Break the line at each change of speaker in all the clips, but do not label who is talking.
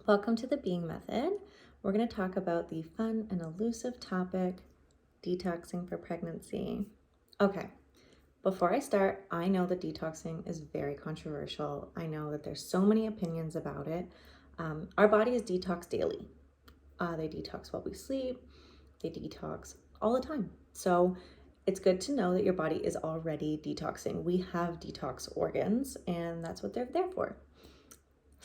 Welcome to the Being Method. We're going to talk about the fun and elusive topic, detoxing for pregnancy. Okay, before I start, I know that detoxing is very controversial. I know that there's so many opinions about it. Our body is detoxed daily. They detox while we sleep. They detox all the time. So it's good to know that your body is already detoxing. We have detox organs, and that's what they're there for.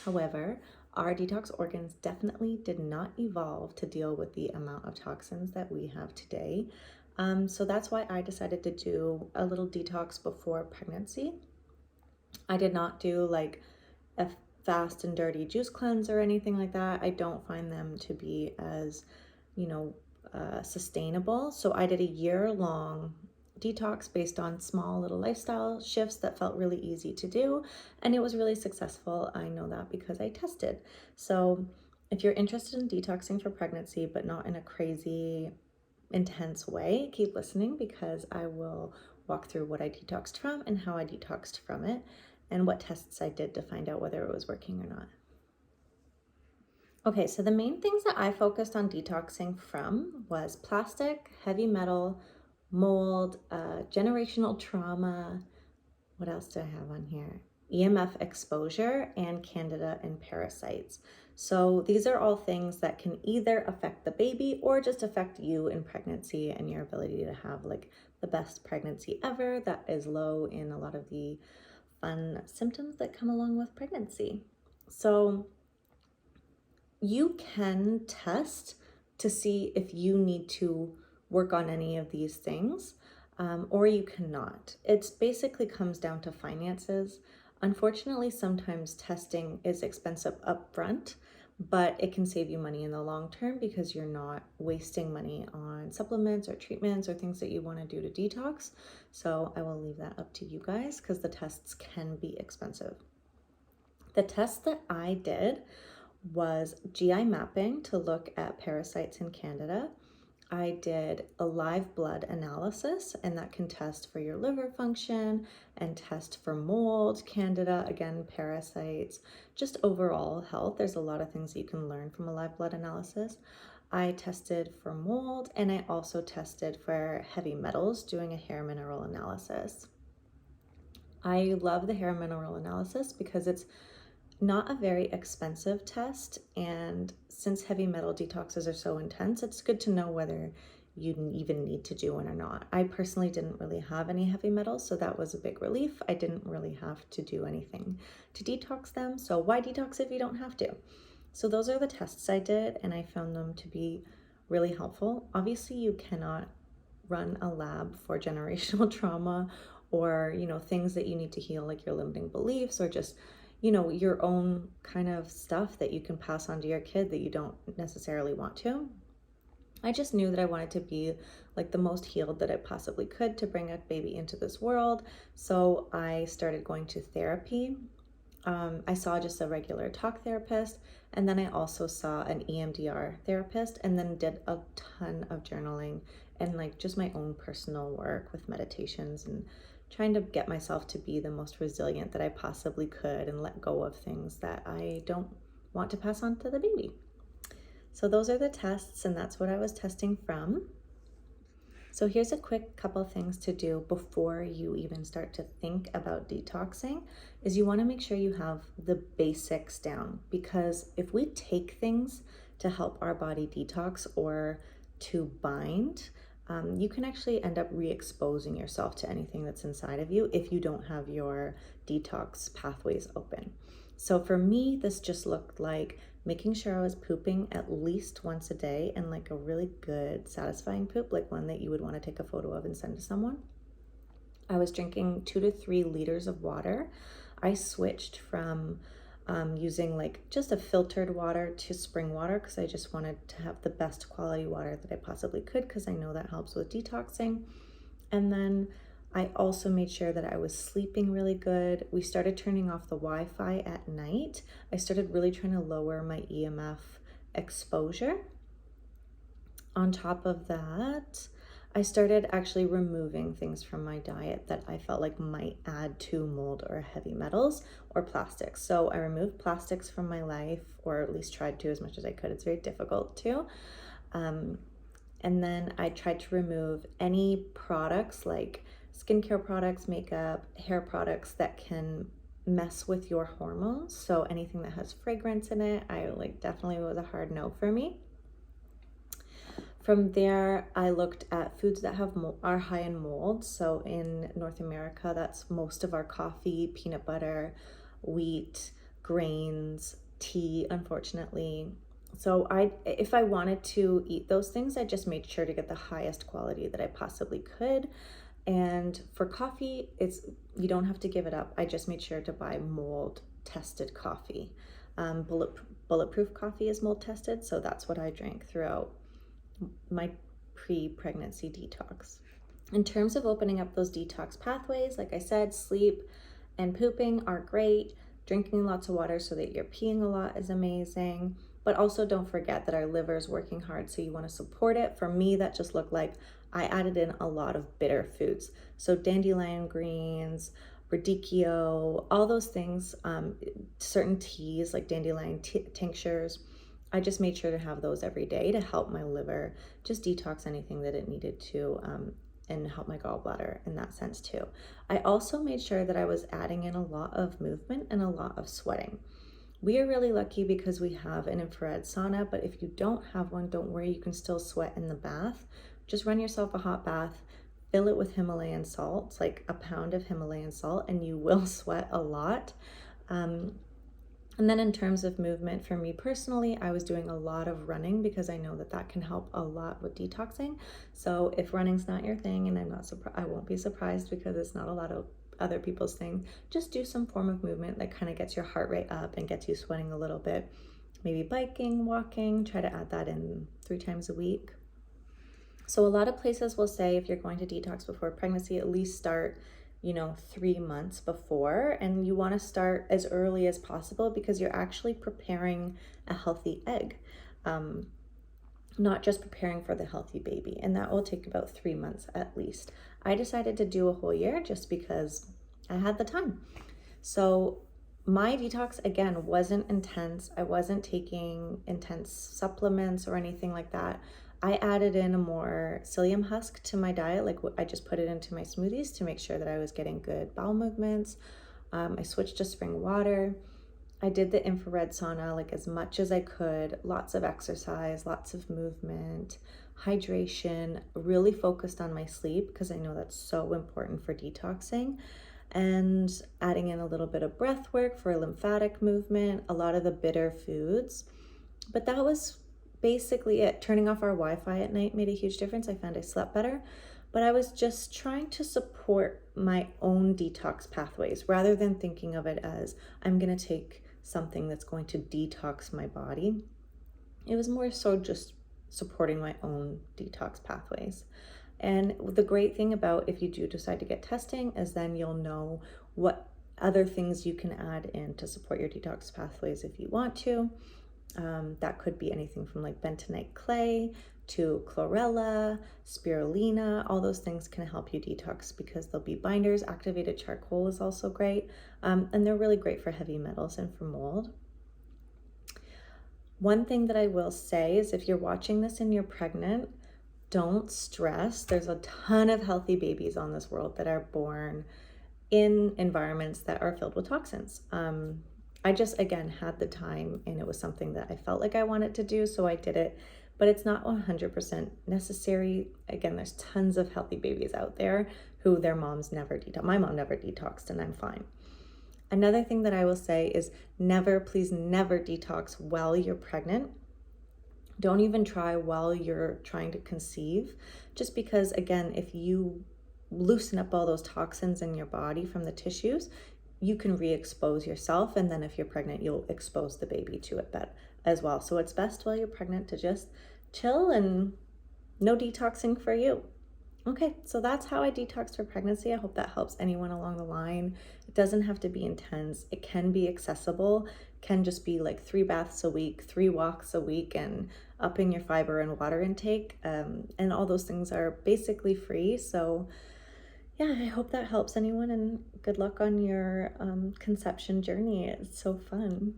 However, our detox organs definitely did not evolve to deal with the amount of toxins that we have today. So that's why I decided to do a little detox before pregnancy. I did not do like a fast and dirty juice cleanse or anything like that. I don't find them to be as, sustainable. So I did a year-long detox based on small little lifestyle shifts that felt really easy to do, and it was really successful. I know that because I tested. So if you're interested in detoxing for pregnancy but not in a crazy intense way, keep listening because I will walk through what I detoxed from and how I detoxed from it and what tests I did to find out whether it was working or not. Okay, so the main things that I focused on detoxing from was plastic, heavy metal, mold, generational trauma. What else do I have on here? EMF exposure and candida and parasites. So these are all things that can either affect the baby or just affect you in pregnancy and your ability to have like the best pregnancy ever that is low in a lot of the fun symptoms that come along with pregnancy. So you can test to see if you need to work on any of these things, or you cannot. It basically comes down to finances. Unfortunately, sometimes testing is expensive upfront, but it can save you money in the long term because you're not wasting money on supplements or treatments or things that you want to do to detox. So I will leave that up to you guys because the tests can be expensive. The test that I did was GI mapping to look at parasites in Candida. I did a live blood analysis, and that can test for your liver function and test for mold, Candida, again, parasites, just overall health. There's a lot of things that you can learn from a live blood analysis. I tested for mold, and I also tested for heavy metals doing a hair mineral analysis. I love the hair mineral analysis because it's not a very expensive test, and since heavy metal detoxes are so intense, it's good to know whether you even need to do one or not. I personally didn't really have any heavy metals, so that was a big relief. I didn't really have to do anything to detox them, so why detox if you don't have to? So those are the tests I did, and I found them to be really helpful. Obviously, you cannot run a lab for generational trauma or, things that you need to heal, like your limiting beliefs or just your own kind of stuff that you can pass on to your kid that you don't necessarily want to. I just knew that I wanted to be like the most healed that I possibly could to bring a baby into this world. So I started going to therapy. I saw just a regular talk therapist, and then I also saw an EMDR therapist, and then did a ton of journaling and like just my own personal work with meditations and trying to get myself to be the most resilient that I possibly could and let go of things that I don't want to pass on to the baby. So those are the tests, and that's what I was testing from. So here's a quick couple things to do before you even start to think about detoxing is you want to make sure you have the basics down, because if we take things to help our body detox or to bind, you can actually end up re-exposing yourself to anything that's inside of you if you don't have your detox pathways open. So for me, this just looked like making sure I was pooping at least once a day, and like a really good, satisfying poop, like one that you would want to take a photo of and send to someone. I was drinking 2 to 3 liters of water. I switched from using like just a filtered water to spring water because I just wanted to have the best quality water that I possibly could, because I know that helps with detoxing. And then I also made sure that I was sleeping really good. We started turning off the Wi-Fi at night. I started really trying to lower my EMF exposure. On top of that, I started actually removing things from my diet that I felt like might add to mold or heavy metals or plastics. So I removed plastics from my life, or at least tried to as much as I could. It's very difficult to. Um, and then I tried to remove any products like skincare products, makeup, hair products that can mess with your hormones. So anything that has fragrance in it, I like definitely was a hard no for me. From there, I looked at foods that are high in mold. So in North America, that's most of our coffee, peanut butter, wheat, grains, tea, unfortunately. So if I wanted to eat those things, I just made sure to get the highest quality that I possibly could. And for coffee, you don't have to give it up. I just made sure to buy mold tested coffee. Bulletproof coffee is mold tested, so that's what I drank throughout my pre-pregnancy detox. In terms of opening up those detox pathways, like I said, sleep and pooping are great. Drinking lots of water so that you're peeing a lot is amazing. But also don't forget that our liver is working hard, so you want to support it. For me, that just looked like I added in a lot of bitter foods. So dandelion greens, radicchio, all those things, certain teas like dandelion tinctures. I just made sure to have those every day to help my liver just detox anything that it needed to, and help my gallbladder in that sense too. I also made sure that I was adding in a lot of movement and a lot of sweating. We are really lucky because we have an infrared sauna, but if you don't have one, don't worry, you can still sweat in the bath. Just run yourself a hot bath, fill it with Himalayan salt. It's like a pound of Himalayan salt, and you will sweat a lot. And then in terms of movement, for me personally, I was doing a lot of running because I know that that can help a lot with detoxing. So if running's not your thing, and I won't be surprised because it's not a lot of other people's thing, just do some form of movement that kind of gets your heart rate up and gets you sweating a little bit. Maybe biking, walking, try to add that in 3 times a week. So a lot of places will say if you're going to detox before pregnancy, at least start 3 months before, and you want to start as early as possible because you're actually preparing a healthy egg, not just preparing for the healthy baby, and that will take about 3 months at least. I decided to do a whole year just because I had the time. So my detox, again, wasn't intense. I wasn't taking intense supplements or anything like that. I added in a more psyllium husk to my diet. Like I just put it into my smoothies to make sure that I was getting good bowel movements. I switched to spring water. I did the infrared sauna like as much as I could. Lots of exercise, lots of movement, hydration, really focused on my sleep because I know that's so important for detoxing. And adding in a little bit of breath work for lymphatic movement, a lot of the bitter foods. But that was basically it. Turning off our Wi-Fi at night made a huge difference. I found I slept better, but I was just trying to support my own detox pathways rather than thinking of it as I'm going to take something that's going to detox my body. It was more so just supporting my own detox pathways. And the great thing about if you do decide to get testing is then you'll know what other things you can add in to support your detox pathways if you want to. That could be anything from like bentonite clay to chlorella, spirulina. All those things can help you detox because they'll be binders. Activated charcoal is also great, and they're really great for heavy metals and for mold. One thing that I will say is if you're watching this and you're pregnant, don't stress. There's a ton of healthy babies on this world that are born in environments that are filled with toxins. I just, again, had the time and it was something that I felt like I wanted to do, so I did it, but it's not 100% necessary. Again, there's tons of healthy babies out there who their moms never detoxed. My mom never detoxed and I'm fine. Another thing that I will say is please never detox while you're pregnant. Don't even try while you're trying to conceive, just because, again, if you loosen up all those toxins in your body from the tissues, you can re-expose yourself, and then if you're pregnant, you'll expose the baby to it as well. So it's best while you're pregnant to just chill and no detoxing for you. Okay, so that's how I detoxed for pregnancy. I hope that helps anyone along the line. It doesn't have to be intense. It can be accessible, can just be like 3 baths a week, 3 walks a week, and upping your fiber and water intake. And all those things are basically free. So yeah, I hope that helps anyone, and good luck on your conception journey. It's so fun.